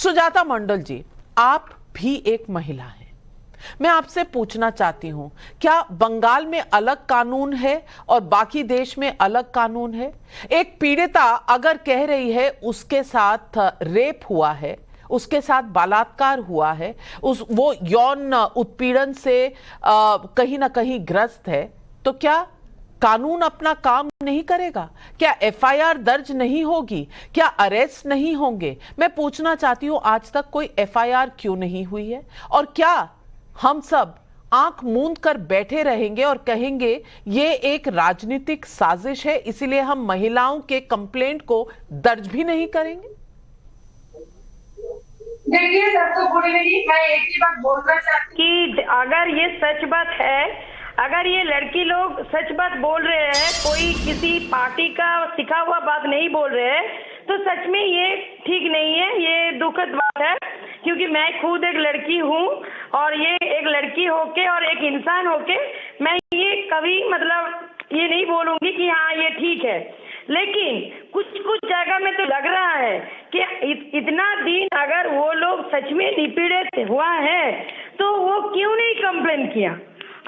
सुजाता मंडल जी, आप भी एक महिला हैं। मैं आपसे पूछना चाहती हूं, क्या बंगाल में अलग कानून है और बाकी देश में अलग कानून है? एक पीड़िता अगर कह रही है उसके साथ रेप हुआ है, उसके साथ बलात्कार हुआ है, वो यौन उत्पीड़न से कहीं ना कहीं ग्रस्त है, तो क्या कानून अपना काम नहीं करेगा? क्या एफआईआर दर्ज नहीं होगी? क्या अरेस्ट नहीं होंगे? मैं पूछना चाहती हूं, आज तक कोई एफआईआर क्यों नहीं हुई है? और क्या हम सब आंख मूंद कर बैठे रहेंगे और कहेंगे ये एक राजनीतिक साजिश है, इसीलिए हम महिलाओं के कंप्लेंट को दर्ज भी नहीं करेंगे? देखिए, सबको बोलेगी, मैं एक ही बात बोलना चाहती हूँ कि अगर ये सच बात है, अगर ये लड़की लोग सच बात बोल रहे हैं, कोई किसी पार्टी का सिखा हुआ बात नहीं बोल रहे हैं, तो सच में ये ठीक नहीं है, ये दुखद बात है। क्योंकि मैं खुद एक लड़की हूँ और ये एक लड़की होके और एक इंसान होके मैं ये कभी मतलब ये नहीं बोलूंगी कि हाँ ये ठीक है। लेकिन कुछ कुछ जगह में तो लग रहा है कि इतना दिन अगर वो लोग सच में निपीड़ित हुआ है तो वो क्यों नहीं कंप्लेन किया?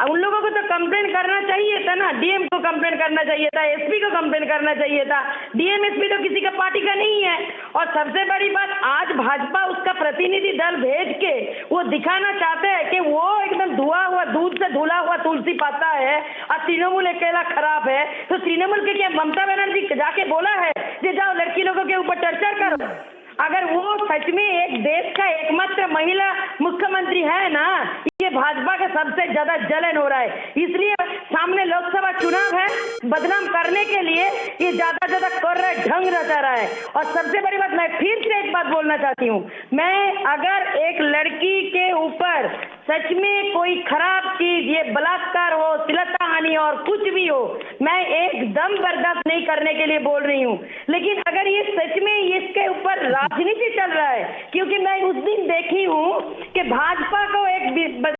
उन लोगों को तो कंप्लेन करना चाहिए था ना, डीएम को कंप्लेन करना चाहिए था, एसपी को कंप्लेन करना चाहिए था। डीएम एसपी तो किसी का पार्टी का नहीं है। और सबसे बड़ी बात, आज भाजपा उसका प्रतिनिधि दल भेज के वो दिखाना चाहते हैं कि वो एकदम धुआ हुआ, दूध से धुला हुआ तुलसी पाता है और तृणमूल अकेला खराब है। तो तृणमूल के क्या ममता बनर्जी जाके बोला है कि जाओ लड़की लोगों के ऊपर टर्चर करो? अगर वो सच में एक देश का एकमात्र महिला मुख्यमंत्री है ना, ये भाजपा का सबसे ज्यादा जलन हो रहा है। इसलिए सामने लोकसभा चुनाव है, बदनाम करने के लिए ये ज्यादा कर रहा है, ढंग रचा रहा है। और सबसे बड़ी बात, मैं फिर से एक बात बोलना चाहती हूँ, मैं अगर एक लड़की के ऊपर सच में कोई खराब चीज, ये बलात्कार हो, श्लीलता हानि और कुछ भी हो, मैं एकदम बर्दाश्त नहीं करने के लिए बोल रही हूँ। लेकिन अगर ये सच में इसके ऊपर राजनीति चल रहा है, क्योंकि मैं उस दिन देखी हूँ कि भाजपा को एक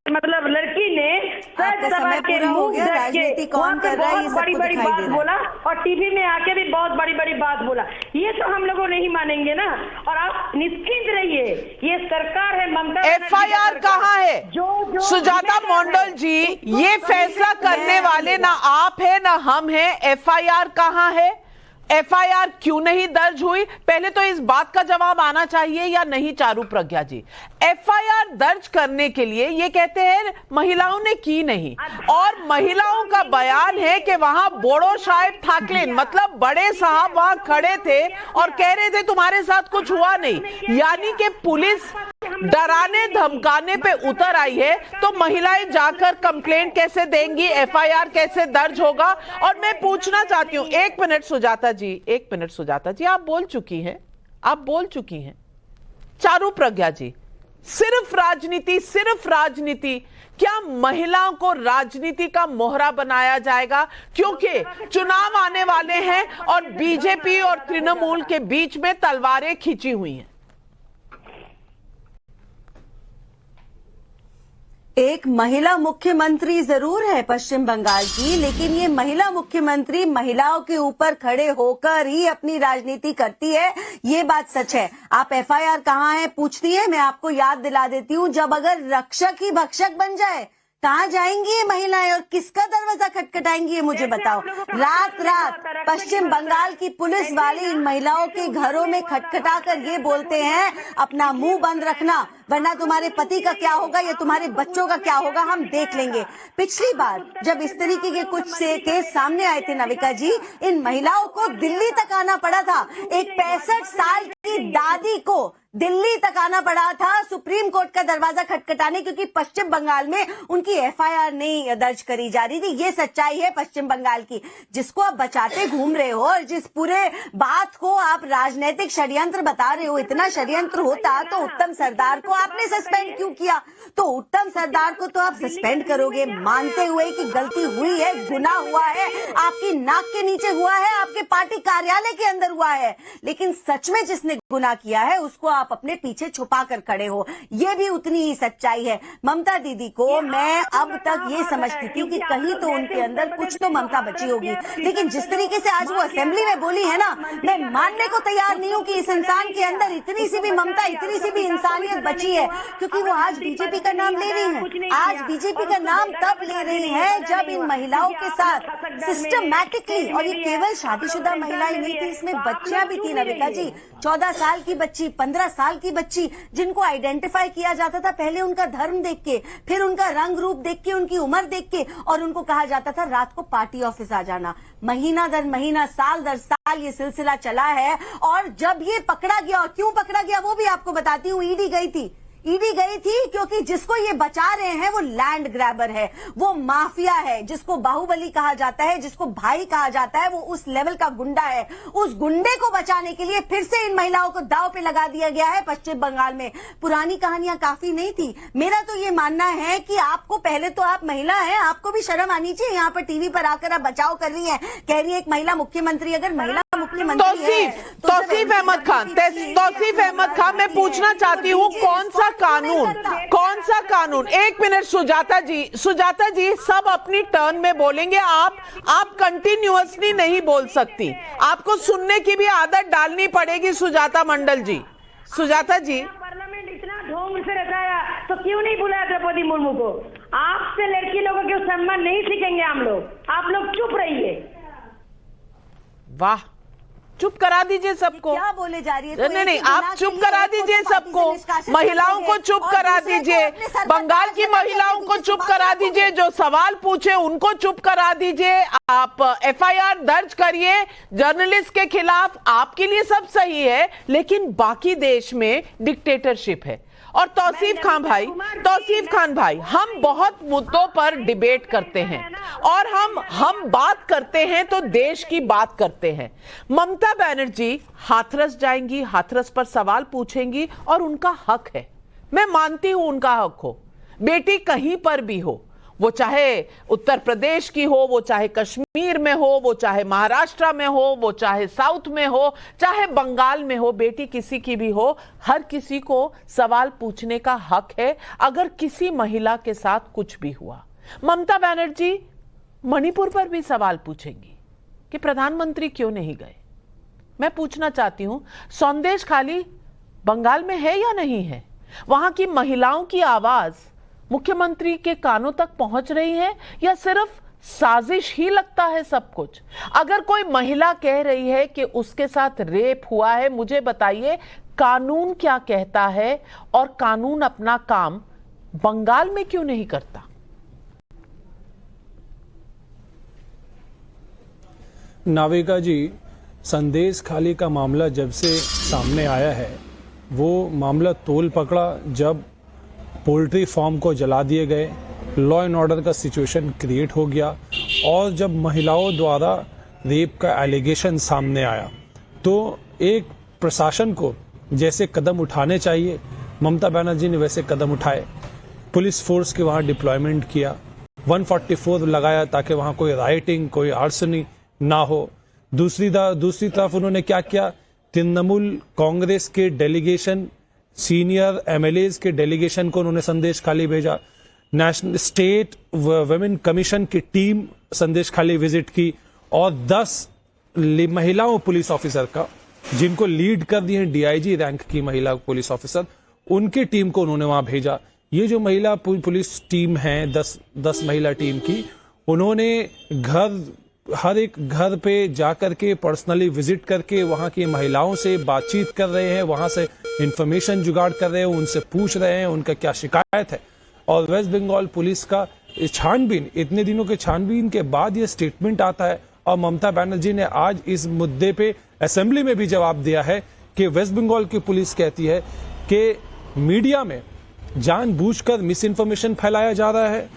मतलब लड़की ने सच सभा के मुंह राजनीति कौन कर रहा है ये बड़ी बड़ी बात बोला और टीवी में आके भी बहुत बड़ी बड़ी बात बोला। ये तो हम लोगों नहीं मानेंगे ना। और आप निश्चिंत रहिए, ये सरकार है, ममता। एफआईआर कहाँ है? जो सुजाता मंडल जी, ये फैसला करने वाले ना आप है ना हम हैं। एफआईआर कहाँ है? एफआईआर क्यों नहीं दर्ज हुई? पहले तो इस बात का जवाब आना चाहिए या नहीं चारू प्रज्ञा जी? एफआईआर दर्ज करने के लिए ये कहते हैं महिलाओं ने की नहीं, और महिलाओं का बयान है कि वहां बोड़ो साहेब ठाकलिन, मतलब बड़े साहब वहां खड़े थे और कह रहे थे तुम्हारे साथ कुछ हुआ नहीं। यानी कि पुलिस डराने धमकाने पे उतर आई है, तो महिलाएं जाकर कंप्लेंट कैसे देंगी? एफआईआर कैसे दर्ज होगा? और मैं पूछना चाहती हूं, एक मिनट सुजाता जी, आप बोल चुकी हैं। चारू प्रज्ञा जी, सिर्फ राजनीति, क्या महिलाओं को राजनीति का मोहरा बनाया जाएगा? क्योंकि चुनाव आने वाले हैं और बीजेपी और तृणमूल के बीच में तलवारें खींची हुई हैं। एक महिला मुख्यमंत्री जरूर है पश्चिम बंगाल की, लेकिन ये महिला मुख्यमंत्री महिलाओं के ऊपर खड़े होकर ही अपनी राजनीति करती है, ये बात सच है। आप एफआईआर कहाँ है पूछती है, मैं आपको याद दिला देती हूँ। जब अगर रक्षक ही भक्षक बन जाए, कहाँ जाएंगी ये महिलाएं और किसका दरवाजा खटखटाएंगी, ये मुझे बताओ। रात पश्चिम बंगाल की पुलिस वाले इन महिलाओं के घरों में खटखटा कर ये बोलते हैं अपना मुंह बंद रखना, वरना तुम्हारे पति का क्या होगा या तुम्हारे बच्चों का क्या होगा हम देख लेंगे। पिछली बार जब इस तरीके के कुछ से केस सामने आए थे नविका जी, इन महिलाओं को दिल्ली तक आना पड़ा था। एक 65 साल की दादी को दिल्ली तक आना पड़ा था सुप्रीम कोर्ट का दरवाजा खटखटाने, क्योंकि पश्चिम बंगाल में उनकी एफआईआर नहीं दर्ज करी जा रही थी। ये सच्चाई है पश्चिम बंगाल की, जिसको आप बचाते घूम रहे हो और जिस पूरे बात को आप राजनीतिक षड्यंत्र बता रहे हो। इतना षड्यंत्र होता तो उत्तम सरदार को आपने सस्पेंड क्यों किया? तो उत्तम सरदार को तो आप सस्पेंड करोगे मानते हुए कि गलती हुई है, गुनाह हुआ है, आपकी नाक के नीचे हुआ है, आपके पार्टी कार्यालय के अंदर हुआ है, लेकिन सच में जिसने गुनाह किया है उसको आप अपने पीछे छुपा कर खड़े हो। ये भी उतनी ही सच्चाई है। ममता दीदी को मैं अब तक ये समझती थी कि कहीं तो उनके अंदर कुछ तो ममता बची होगी, लेकिन जिस तरीके से आज वो असेंबली में बोली है ना, मैं मानने को तैयार नहीं हूं कि इस इंसान के अंदर इतनी सी भी ममता, इतनी सी भी इंसानियत बची है, क्योंकि वो आज बीजेपी का नाम ले रही हैं। आज बीजेपी का नाम तब ले रही है जब इन महिलाओं के साथ सिस्टमैटिकली, और ये केवल शादीशुदा महिलाएं नहीं थी, इसमें बच्चियां भी थी नविता जी, 14 साल की बच्ची, 15 साल की बच्ची, जिनको आइडेंटिफाई किया जाता था पहले उनका धर्म देख के, फिर उनका रंग रूप देख के, उनकी उम्र देख के, और उनको कहा जाता था रात को पार्टी ऑफिस आ जाना। महीना दर महीना, साल दर साल ये सिलसिला चला है। और जब ये पकड़ा गया, और क्यों पकड़ा गया वो भी आपको बताती हूँ, ईडी गई थी क्योंकि जिसको ये बचा रहे हैं वो लैंड ग्रैबर है, वो माफिया है, जिसको बाहुबली कहा जाता है, जिसको भाई कहा जाता है, वो उस लेवल का गुंडा है। उस गुंडे को बचाने के लिए फिर से इन महिलाओं को दांव पे लगा दिया गया है पश्चिम बंगाल में। पुरानी कहानियां काफी नहीं थी। मेरा तो ये मानना है कि आपको, पहले तो आप महिला हैं, आपको भी शर्म आनी चाहिए। यहाँ पर टीवी पर आकर आप बचाव कर रही है, कह रही है एक महिला मुख्यमंत्री। अगर महिला मुख्यमंत्री तौसीफ अहमद खान, मैं पूछना चाहती हूँ कौन सा कानून, एक मिनट सुजाता जी सब अपनी टर्न में बोलेंगे, आप कंटिन्यूअसली नहीं बोल सकती, आपको सुनने की भी आदत डालनी पड़ेगी। सुजाता जी पार्लियामेंट इतना ढोंग से रचाया तो क्यों नहीं बुलाया द्रौपदी मुर्मू को? आपसे लड़की लोगों के सम्मान नहीं सीखेंगे हम लोग, आप लोग चुप रहिए। वाह, चुप करा दीजिए सबको। क्या बोले जा रही है? नहीं, आप चुप करा दीजिए सबको, महिलाओं को चुप करा दीजिए, बंगाल की महिलाओं को चुप करा दीजिए, जो सवाल पूछे उनको चुप करा दीजिए। आप एफआईआर दर्ज करिए जर्नलिस्ट के खिलाफ, आपके लिए सब सही है, लेकिन बाकी देश में डिक्टेटरशिप है। और तौसीफ खान भाई, हम बहुत मुद्दों पर डिबेट करते हैं, और हम बात करते हैं तो देश की बात करते हैं। ममता बनर्जी हाथरस जाएंगी, हाथरस पर सवाल पूछेंगी, और उनका हक है, मैं मानती हूं उनका हक हो। बेटी कहीं पर भी हो, वो चाहे उत्तर प्रदेश की हो, वो चाहे कश्मीर में हो, वो चाहे महाराष्ट्र में हो, वो चाहे साउथ में हो, चाहे बंगाल में हो, बेटी किसी की भी हो, हर किसी को सवाल पूछने का हक है अगर किसी महिला के साथ कुछ भी हुआ। ममता बनर्जी मणिपुर पर भी सवाल पूछेंगी कि प्रधानमंत्री क्यों नहीं गए। मैं पूछना चाहती हूं, संदेश खाली बंगाल में है या नहीं है? वहां की महिलाओं की आवाज मुख्यमंत्री के कानों तक पहुंच रही है, या सिर्फ साजिश ही लगता है सब कुछ? अगर कोई महिला कह रही है कि उसके साथ रेप हुआ है, मुझे बताइए कानून क्या कहता है, और कानून अपना काम बंगाल में क्यों नहीं करता? नाविका जी, संदेश खाली का मामला जब से सामने आया है, वो मामला तोल पकड़ा जब पोल्ट्री फार्म को जला दिए गए, लॉ एंड ऑर्डर का सिचुएशन क्रिएट हो गया, और जब महिलाओं द्वारा रेप का एलिगेशन सामने आया, तो एक प्रशासन को जैसे कदम उठाने चाहिए, ममता बनर्जी ने वैसे कदम उठाए। पुलिस फोर्स के वहाँ डिप्लॉयमेंट किया, 144 लगाया ताकि वहाँ कोई राइटिंग, कोई आर्सनी ना हो। दूसरी तरफ उन्होंने क्या किया, तृणमूल कांग्रेस के डेलीगेशन, सीनियर एमएलएज के डेलीगेशन को उन्होंने संदेश खाली भेजा। नेशनल स्टेट वुमेन कमीशन की टीम संदेश खाली विजिट की, और 10 महिलाओं पुलिस ऑफिसर का, जिनको लीड कर दी है डीआईजी रैंक की महिला पुलिस ऑफिसर, उनकी टीम को उन्होंने वहां भेजा। ये जो महिला पुलिस टीम है, 10 महिला टीम की, उन्होंने हर एक घर पे जाकर के पर्सनली विजिट करके वहां की महिलाओं से बातचीत कर रहे हैं, वहां से इंफॉर्मेशन जुगाड़ कर रहे हैं, उनसे पूछ रहे हैं उनका क्या शिकायत है। और वेस्ट बंगाल पुलिस का छानबीन, इतने दिनों के छानबीन के बाद ये स्टेटमेंट आता है, और ममता बनर्जी ने आज इस मुद्दे पे असेंबली में भी जवाब दिया है कि वेस्ट बंगाल की पुलिस कहती है कि मीडिया में जानबूझकर मिस इन्फॉर्मेशन फैलाया जा रहा है।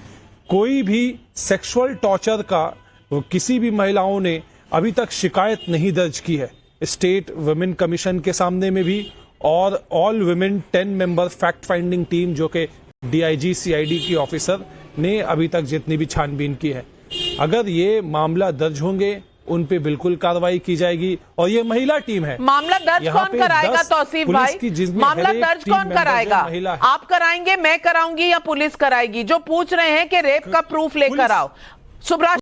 कोई भी सेक्सुअल टॉर्चर का किसी भी महिलाओं ने अभी तक शिकायत नहीं दर्ज की है, स्टेट वुमेन कमीशन के सामने में भी, और all women 10 member fact finding team जो कि डीआईजी सीआईडी की ऑफिसर ने अभी तक जितनी भी छानबीन की है, अगर ये मामला दर्ज होंगे उन पे बिल्कुल कार्रवाई की जाएगी। और ये महिला टीम है, मामला दर्ज कौन कराएगा तौसीफ भाई? मामला दर्ज कौन कराएगा? आप कराएंगे, मैं कराऊंगी, या पुलिस कराएगी? जो पूछ रहे हैं कि रेप का प्रूफ लेकर आओ। सुब्राश